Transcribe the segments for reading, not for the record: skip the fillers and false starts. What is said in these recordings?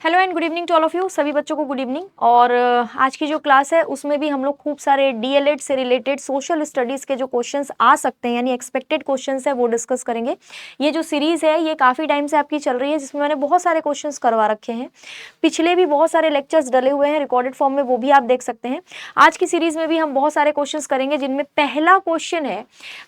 Hello and good evening to all of you. सभी बच्चों को गुड इवनिंग। और आज की जो क्लास है उसमें भी हम लोग खूब सारे डीएलएड से रिलेटेड सोशल स्टडीज़ के जो क्वेश्चंस आ सकते हैं यानी एक्सपेक्टेड क्वेश्चंस है वो डिस्कस करेंगे। ये जो सीरीज़ है ये काफ़ी टाइम से आपकी चल रही है, जिसमें मैंने बहुत सारे क्वेश्चंस करवा रखे हैं। पिछले भी बहुत सारे लेक्चर्स डले हुए हैं रिकॉर्डेड फॉर्म में, वो भी आप देख सकते हैं। आज की सीरीज़ में भी हम बहुत सारे क्वेश्चंस करेंगे, जिनमें पहला क्वेश्चन है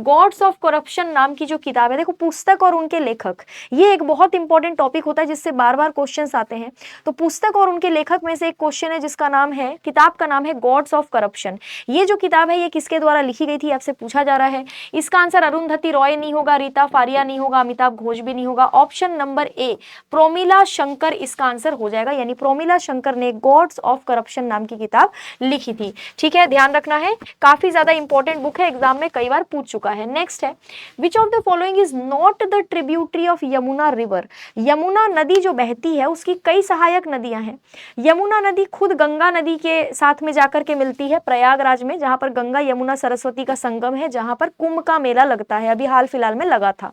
गॉड्स ऑफ करप्शन नाम की जो किताब है। देखो, पुस्तक और उनके लेखक, ये एक बहुत इंपॉर्टेंट टॉपिक होता है जिससे बार बार क्वेश्चंस आते हैं। तो पुस्तक और उनके लेखक में से एक क्वेश्चन है जिसका नाम है, किताब का नाम है गॉड्स ऑफ करप्शन। ये जो किताब है ये किसके द्वारा लिखी गई थी आपसे पूछा जा रहा है। इसका आंसर अरुंधति रॉय नहीं होगा, रीता फारिया नहीं होगा, अमिताभ घोष भी नहीं होगा। Option number A Promila Shankar इसका आंसर हो जाएगा, यानी प्रोमिला शंकर ने गॉड्स ऑफ करप्शन नाम की किताब लिखी थी। ठीक है, ध्यान रखना है, काफी ज्यादा इंपॉर्टेंट बुक है, एग्जाम में कई बार पूछ चुका है। नेक्स्ट है, which of the following is not the tributary of Yamuna river. Yamuna नदी जो बहती है उसकी कई सहायक नदियां हैं। यमुना नदी खुद गंगा नदी के साथ में जाकर के मिलती है प्रयागराज में, जहां पर गंगा यमुना सरस्वती का संगम है, जहां पर कुंभ का मेला लगता है, अभी हाल फिलहाल में लगा था।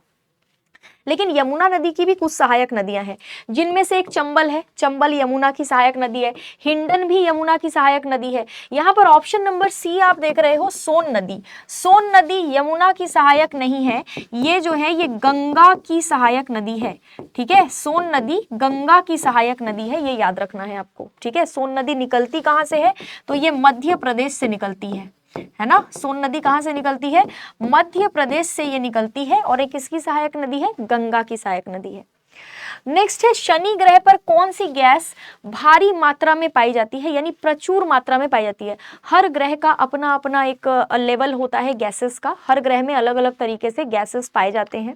लेकिन यमुना नदी की भी कुछ सहायक नदियां हैं, जिनमें से एक चंबल है, चंबल यमुना की सहायक नदी है। हिंडन भी यमुना की सहायक नदी है। यहाँ पर ऑप्शन नंबर सी आप देख रहे हो, सोन नदी। सोन नदी यमुना की सहायक नहीं है, ये जो है ये गंगा की सहायक नदी है। ठीक है, सोन नदी गंगा की सहायक नदी है, ये याद रखना है आपको। ठीक है, सोन नदी निकलती कहाँ से है, तो ये मध्य प्रदेश से निकलती है ना। सोन नदी कहां से निकलती है, मध्य प्रदेश से ये निकलती है, और एक किसकी सहायक नदी है, गंगा की सहायक नदी है। नेक्स्ट है, शनि ग्रह पर कौन सी गैस भारी मात्रा में पाई जाती है, यानी प्रचुर मात्रा में पाई जाती है। हर ग्रह का अपना अपना एक लेवल होता है गैसेस का, हर ग्रह में अलग अलग तरीके से गैसेस पाए जाते हैं।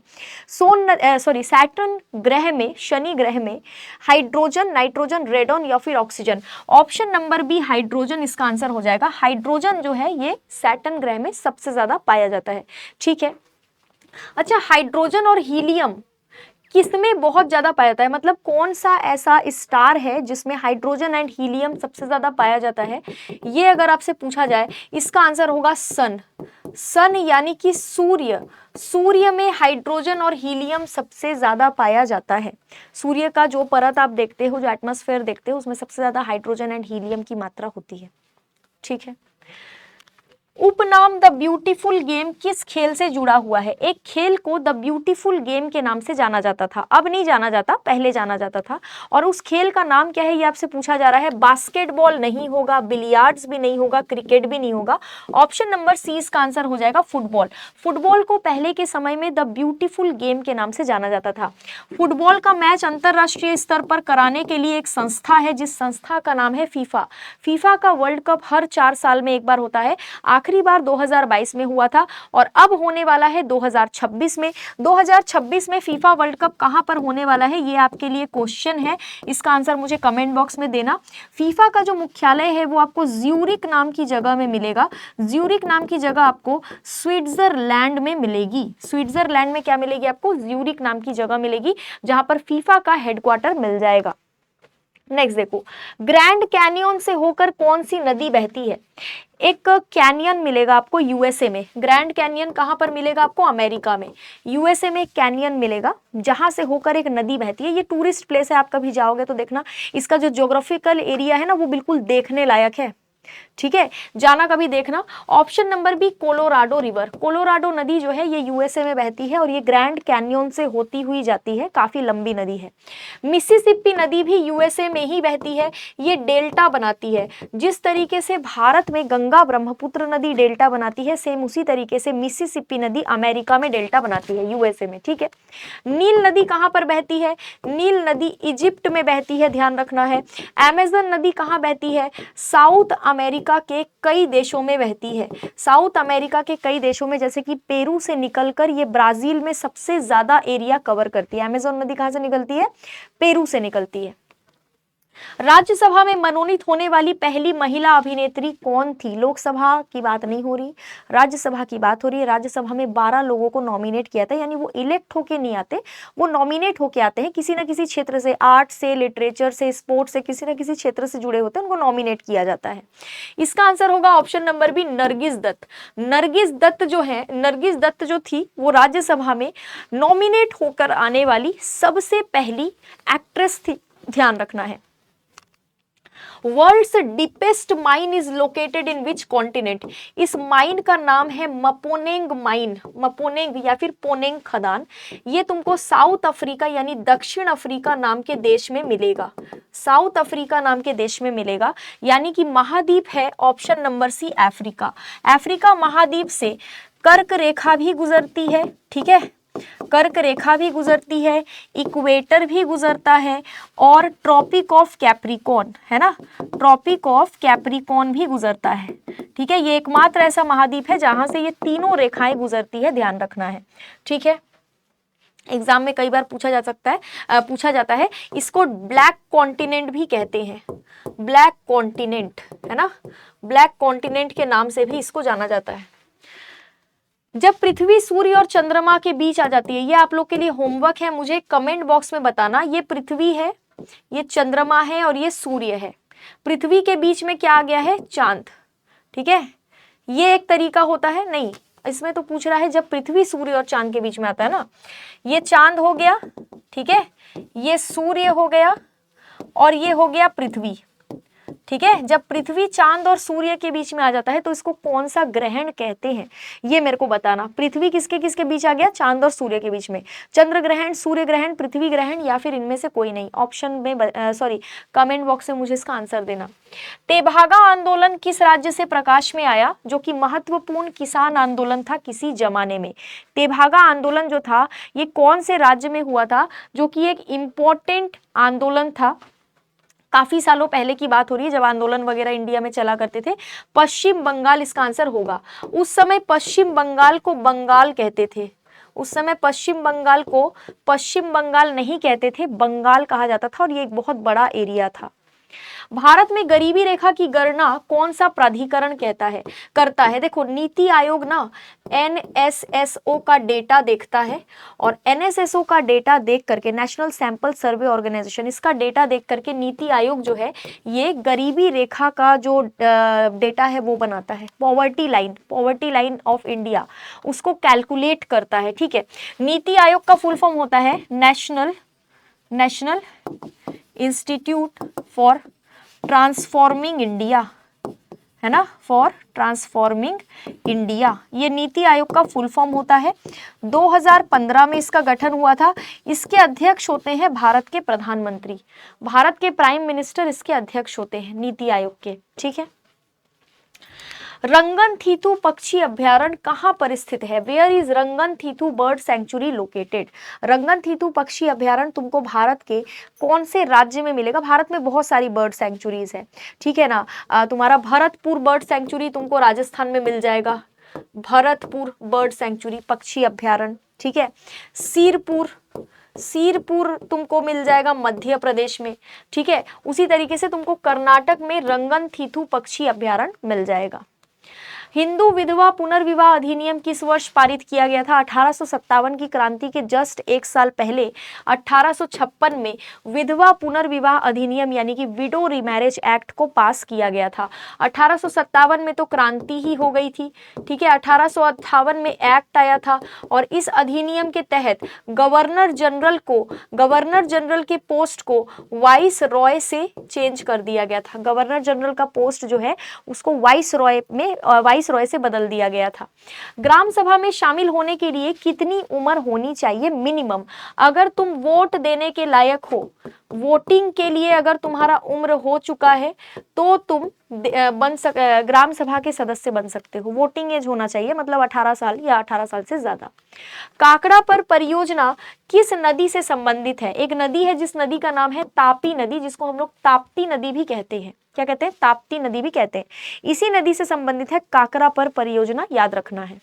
सैटर्न ग्रह में, शनि ग्रह में हाइड्रोजन, नाइट्रोजन, रेडॉन या फिर oxygen. Option number B hydrogen इसका आंसर हो जाएगा। हाइड्रोजन जो है ये सैटर्न ग्रह में सबसे ज्यादा पाया जाता है। ठीक है, अच्छा, हाइड्रोजन और हीलियम किसमें बहुत ज्यादा पाया जाता है, मतलब कौन सा ऐसा स्टार है जिसमें हाइड्रोजन एंड हीलियम सबसे ज्यादा पाया जाता है, ये अगर आपसे पूछा जाए, इसका आंसर होगा सन। सन यानी कि सूर्य। सूर्य में हाइड्रोजन और हीलियम सबसे ज्यादा पाया जाता है। सूर्य का जो परत आप देखते हो, जो एटमॉस्फेयर देखते हो, उसमें सबसे ज्यादा हाइड्रोजन एंड हीलियम की मात्रा होती है। ठीक है, उपनाम द ब्यूटीफुल गेम किस खेल से जुड़ा हुआ है। एक खेल को द ब्यूटीफुल गेम के नाम से जाना जाता था, अब नहीं जाना जाता, पहले जाना जाता था। और उस खेल का नाम क्या है ये आपसे पूछा जा रहा है। बास्केटबॉल नहीं होगा, बिलियार्ड्स भी नहीं होगा, क्रिकेट भी नहीं होगा। ऑप्शन नंबर सी इसका आंसर हो जाएगा फुटबॉल। फुटबॉल को पहले के समय में द ब्यूटीफुल गेम के नाम से जाना जाता था। फुटबॉल का मैच अंतरराष्ट्रीय स्तर पर कराने के लिए एक संस्था है, जिस संस्था का नाम है फीफा। फीफा का वर्ल्ड कप हर 4 साल में एक बार होता है। आखिरी बार 2022 में हुआ था और अब होने वाला है 2026 में। 2026 में फीफा वर्ल्ड कप कहां पर होने वाला है, ये आपके लिए क्वेश्चन है, इसका आंसर मुझे कमेंट बॉक्स में देना। फीफा का जो मुख्यालय है वो आपको ज्यूरिक नाम की जगह में मिलेगा। ज्यूरिक नाम की जगह आपको स्विट्जरलैंड में मिलेगी। स्विट्जरलैंड में क्या मिलेगी आपको, ज्यूरिक नाम की जगह मिलेगी, जहां पर फीफा का हेडक्वार्टर मिल जाएगा। नेक्स्ट देखो, ग्रैंड कैनियन से होकर कौन सी नदी बहती है। एक कैनियन मिलेगा आपको यूएसए में। ग्रैंड कैनियन कहां पर मिलेगा आपको, अमेरिका में। यूएसए में एक कैनियन मिलेगा जहां से होकर एक नदी बहती है। ये टूरिस्ट प्लेस है, आप कभी जाओगे तो देखना, इसका जो ज्योग्राफिकल एरिया है ना वो बिल्कुल देखने लायक है। ठीक है, जाना कभी देखना। Option number B Colorado river. Colorado नदी जो है ये यूएसए में बहती है और ये ग्रैंड कैनियन से होती हुई जाती है, काफी लंबी नदी है। मिसिसिपी नदी भी यूएसए में ही बहती है, ये डेल्टा बनाती है। जिस तरीके से भारत में गंगा ब्रह्मपुत्र नदी डेल्टा बनाती है, सेम उसी तरीके से मिसिसिपी नदी अमेरिका में डेल्टा बनाती है, यूएसए में। ठीक है, नील नदी कहां पर बहती है, नील नदी इजिप्ट में बहती है, ध्यान रखना है। अमेजन नदी कहां बहती है, साउथ अमेरिका के कई देशों में बहती है। साउथ अमेरिका के कई देशों में, जैसे कि पेरू से निकलकर ये ब्राजील में सबसे ज्यादा एरिया कवर करती है। अमेज़न नदी कहां से निकलती है, पेरू से निकलती है। राज्यसभा में मनोनीत होने वाली पहली महिला अभिनेत्री कौन थी। लोकसभा की बात नहीं हो रही, राज्यसभा की बात हो रही है। राज्यसभा में 12 लोगों को नॉमिनेट किया था, यानी वो इलेक्ट होके नहीं आते, वो नॉमिनेट होके आते हैं। किसी ना किसी क्षेत्र से, आर्ट से, लिटरेचर से, स्पोर्ट्स से, किसी ना किसी क्षेत्र से जुड़े होते हैं, उनको नॉमिनेट किया जाता है। इसका आंसर होगा option number B Nargis Dutt. Nargis Dutt जो है, नरगिस दत्त जो थी वो राज्यसभा में नॉमिनेट होकर आने वाली सबसे पहली एक्ट्रेस थी, ध्यान रखना है। World's deepest mine is located in which continent, इस माइन का नाम है मपोनेंग माइन, मपोनेंग या फिर पोनेंग खदान। ये तुमको साउथ अफ्रीका यानी दक्षिण अफ्रीका नाम के देश में मिलेगा, साउथ अफ्रीका नाम के देश में मिलेगा। यानी कि महाद्वीप है option number C Africa. Africa महाद्वीप से कर्क रेखा भी गुजरती है, ठीक है, कर्क रेखा भी गुजरती है, इक्वेटर भी गुजरता है और ट्रॉपिक ऑफ कैप्रिकॉन, है ना, ट्रॉपिक ऑफ कैप्रिकॉन भी गुजरता है, ठीक है। ये एकमात्र ऐसा महाद्वीप है जहां से ये तीनों रेखाएं गुजरती है, ध्यान रखना है, ठीक है। एग्जाम में कई बार पूछा जाता है इसको ब्लैक कॉन्टिनेंट भी कहते हैं, ब्लैक कॉन्टिनेंट, है ना, ब्लैक कॉन्टिनेंट के नाम से भी इसको जाना जाता है। जब पृथ्वी सूर्य और चंद्रमा के बीच आ जाती है, ये आप लोग के लिए होमवर्क है, मुझे कमेंट बॉक्स में बताना, ये पृथ्वी है, ये चंद्रमा है और ये सूर्य है, पृथ्वी के बीच में क्या आ गया है, चांद, ठीक है। ये एक तरीका होता है, नहीं इसमें तो पूछ रहा है जब पृथ्वी सूर्य और चांद के बीच में आता है ना, ये चांद हो गया, ठीक है, ये सूर्य हो गया और ये हो गया पृथ्वी, ठीक है। जब पृथ्वी चांद और सूर्य के बीच में आ जाता है तो इसको कौन सा ग्रहण कहते हैं, ये मेरे को बताना। पृथ्वी किसके किसके बीच आ गया, चांद और सूर्य के बीच में, चंद्र ग्रहण, सूर्य ग्रहण, पृथ्वी ग्रहण या फिर इनमें से कोई नहीं। ऑप्शन में कमेंट बॉक्स में मुझे इसका आंसर देना। तेभागा आंदोलन किस राज्य से प्रकाश में आया, जो कि महत्वपूर्ण किसान आंदोलन था किसी जमाने में। तेभागा आंदोलन जो था ये कौन से राज्य में हुआ था, जो कि एक इम्पोर्टेंट आंदोलन था, काफी सालों पहले की बात हो रही है जब आंदोलन वगैरह इंडिया में चला करते थे। पश्चिम बंगाल इसका आंसर होगा। उस समय पश्चिम बंगाल को बंगाल कहते थे, उस समय पश्चिम बंगाल को पश्चिम बंगाल नहीं कहते थे, बंगाल कहा जाता था और ये एक बहुत बड़ा एरिया था। भारत में गरीबी रेखा की गणना कौन सा प्राधिकरण करता है। देखो नीति आयोग ना NSSO का डेटा देखता है और NSSO का डेटा देख करके, नेशनल सैंपल सर्वे ऑर्गेनाइजेशन, इसका डेटा देख करके नीति आयोग जो है ये गरीबी रेखा का जो डेटा है वो बनाता है, पॉवर्टी लाइन ऑफ इंडिया उसको कैलकुलेट करता है, ठीक है। नीति आयोग का फुल फॉर्म होता है national institute for transforming India, है ना, फॉर ट्रांसफॉर्मिंग इंडिया, ये नीति आयोग का फुल फॉर्म होता है। 2015 में इसका गठन हुआ था। इसके अध्यक्ष होते हैं भारत के प्रधानमंत्री, भारत के प्राइम मिनिस्टर इसके अध्यक्ष होते हैं नीति आयोग के, ठीक है। रंगनथीथू पक्षी अभ्यारण्य कहाँ पर स्थित है, where is Ranganathittu bird sanctuary located. Ranganathittu पक्षी अभ्यारण्य तुमको भारत के कौन से राज्य में मिलेगा, भारत में बहुत सारी बर्ड सेंचुरीज है, ठीक है ना। तुम्हारा भरतपुर बर्ड सेंचुरी तुमको राजस्थान में मिल जाएगा, भरतपुर बर्ड सेंचुरी पक्षी अभ्यारण्य, ठीक है। सीरपुर तुमको मिल जाएगा मध्य प्रदेश में, ठीक है। उसी तरीके से तुमको कर्नाटक में रंगनथीथू पक्षी अभ्यारण्य मिल जाएगा। हिंदू विधवा पुनर्विवाह अधिनियम किस वर्ष पारित किया गया था। 1857 की क्रांति के जस्ट एक साल पहले 1856 में विधवा पुनर्विवाह अधिनियम यानी कि विडो रीमैरिज एक्ट को पास किया गया था। 1857 में तो क्रांति ही हो गई थी, ठीक है। 1858 में एक्ट आया था और इस अधिनियम के तहत गवर्नर जनरल के पोस्ट को वाइस रॉय से चेंज कर दिया गया था। गवर्नर जनरल का पोस्ट जो है उसको वाइस रॉय से बदल दिया गया था। ग्राम सभा में शामिल होने के लिए कितनी उम्र होनी चाहिए मिनिमम, अगर तुम वोट देने के लायक हो, वोटिंग के लिए अगर तुम्हारा उम्र हो चुका है तो तुम ग्राम सभा के सदस्य बन सकते हो। वोटिंग एज होना चाहिए, मतलब 18 साल या 18 साल से ज्यादा। काकड़ा पर परियोजना किस नदी से संबंधित है। एक नदी है जिस नदी का नाम है ताप्ती नदी, जिसको हम लोग ताप्ती नदी भी कहते हैं। क्या कहते हैं, ताप्ती नदी भी कहते हैं। इसी नदी से संबंधित है काकड़ा पर परियोजना, याद रखना है।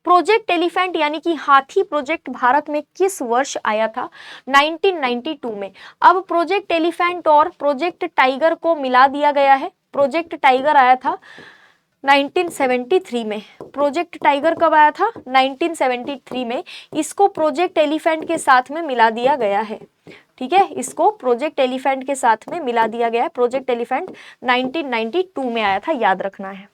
प्रोजेक्ट एलिफेंट यानी कि हाथी प्रोजेक्ट भारत में किस वर्ष आया था, 1992 में। अब प्रोजेक्ट एलिफेंट और प्रोजेक्ट टाइगर को मिला दिया गया है। प्रोजेक्ट टाइगर आया था 1973 में। प्रोजेक्ट टाइगर कब आया था, 1973 में। इसको प्रोजेक्ट एलिफेंट के साथ में मिला दिया गया है, ठीक है। इसको प्रोजेक्ट एलिफेंट के साथ में मिला दिया गया है। प्रोजेक्ट एलिफेंट 1992 में आया था, याद रखना है।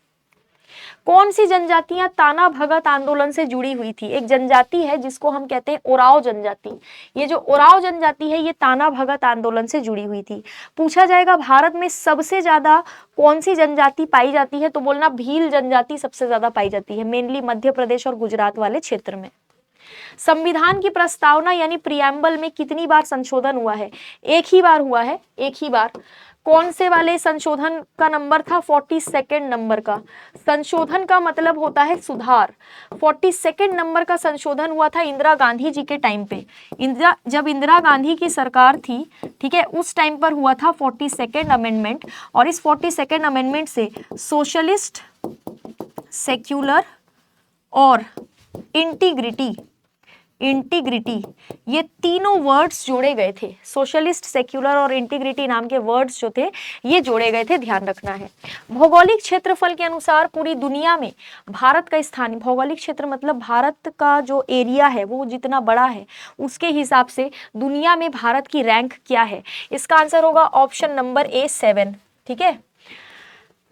कौन सी जनजातियां ताना भगत आंदोलन से जुड़ी हुई थी? एक जनजाति है जिसको हम कहते हैं ओराव जनजाति। ये जो ओराव जनजाति है ये ताना भगत आंदोलन से जुड़ी हुई थी। पूछा जाएगा भारत में सबसे ज्यादा कौन सी जनजाति पाई जाती है, तो बोलना भील जनजाति सबसे ज्यादा पाई जाती है, मेनली मध्य प्रदेश और गुजरात वाले क्षेत्र में। संविधान की प्रस्तावना यानी प्रियम्बल में कितनी बार संशोधन हुआ है? एक ही बार हुआ है, एक ही बार। कौन से वाले संशोधन का नंबर था? 42 नंबर का। संशोधन का मतलब होता है सुधार। 42 नंबर का संशोधन हुआ था इंदिरा गांधी जी के टाइम पे। जब इंदिरा गांधी की सरकार थी, ठीक है, उस टाइम पर हुआ था 42 अमेंडमेंट। और इस 42 अमेंडमेंट से सोशलिस्ट, सेक्युलर और इंटीग्रिटी ये तीनों वर्ड्स जोड़े गए थे। सोशलिस्ट, सेक्युलर और इंटीग्रिटी नाम के वर्ड्स जो थे ये जोड़े गए थे, ध्यान रखना है। भौगोलिक क्षेत्रफल के अनुसार पूरी दुनिया में भारत का स्थान, भौगोलिक क्षेत्र मतलब भारत का जो एरिया है वो जितना बड़ा है उसके हिसाब से दुनिया में भारत की रैंक क्या है? इसका आंसर होगा ऑप्शन नंबर ए 7। ठीक है।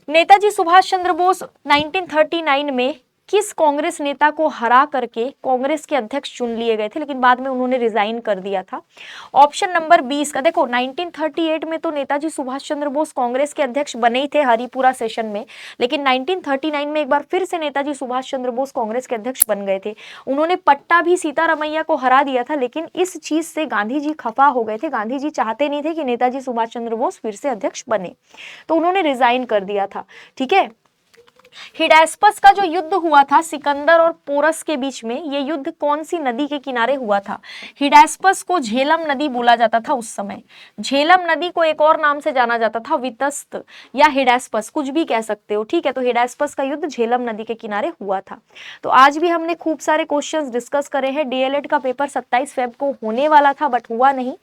नेताजी सुभाष चंद्र बोस 1939 में किस कांग्रेस नेता को हरा करके कांग्रेस के अध्यक्ष चुन लिए गए थे, लेकिन बाद में उन्होंने रिजाइन कर दिया था? ऑप्शन नंबर 20 का। देखो 1938 में तो नेताजी सुभाष चंद्र बोस कांग्रेस के अध्यक्ष बने ही थे हरिपुरा सेशन में, लेकिन 1939 में एक बार फिर से नेताजी सुभाष चंद्र बोस कांग्रेस के अध्यक्ष बन गए थे। उन्होंने पट्टा भी सीतारमैया को हरा दिया था, लेकिन इस चीज से गांधी जी खफा हो गए थे। गांधी जी चाहते नहीं थे कि नेताजी सुभाष चंद्र बोस फिर से अध्यक्ष बने, तो उन्होंने रिजाइन कर दिया था। ठीक है। हिडायस्पस का जो युद्ध हुआ था सिकंदर और पोरस के बीच में, ये युद्ध कौन सी नदी के किनारे हुआ था? हिडायस्पस को झेलम नदी बोला जाता था उस समय। झेलम नदी को एक और नाम से जाना जाता था, वितस्त या हिडायस्पस, कुछ भी कह सकते हो। ठीक है। तो हिडायस्पस का युद्ध झेलम नदी के किनारे हुआ था। तो आज भी हमने खूब सारे क्वेश्चंस डिस्कस करे हैं। डीएलएड का पेपर 27 फेब को होने वाला था बट हुआ नहीं,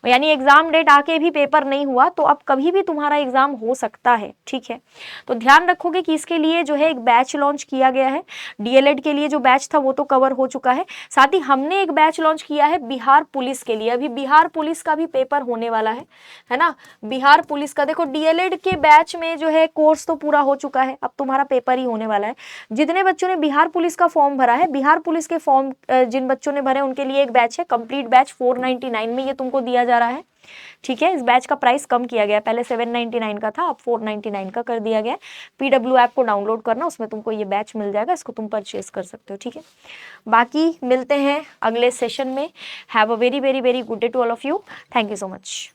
यानी एग्जाम डेट आके भी पेपर नहीं हुआ, तो अब कभी भी तुम्हारा एग्जाम हो सकता है। ठीक है। तो ध्यान रखोगे कि इसके लिए जो है एक बैच लॉन्च किया गया है। डीएलएड के लिए जो बैच था वो तो कवर हो चुका है, साथ ही हमने एक बैच लॉन्च किया है बिहार पुलिस के लिए। अभी बिहार पुलिस का भी पेपर होने वाला है ना। बिहार पुलिस का देखो डीएलएड के बैच में जो है कोर्स तो पूरा हो चुका है, अब तुम्हारा पेपर ही होने वाला है। जितने बच्चों ने बिहार पुलिस का फॉर्म भरा है, बिहार पुलिस के फॉर्म जिन बच्चों ने भरे उनके लिए एक बैच है, कंप्लीट बैच 499 में ये तुमको दिया जा रहा है। ठीक है। इस बैच का प्राइस कम किया गया, पहले 799 का था, अब 499 का कर दिया गया। पीडब्ल्यू ऐप को डाउनलोड करना, उसमें तुमको ये बैच मिल जाएगा, इसको तुम परचेज कर सकते हो। ठीक है। बाकी मिलते हैं अगले सेशन में। Have a very very very good day to all of you. Thank you so much.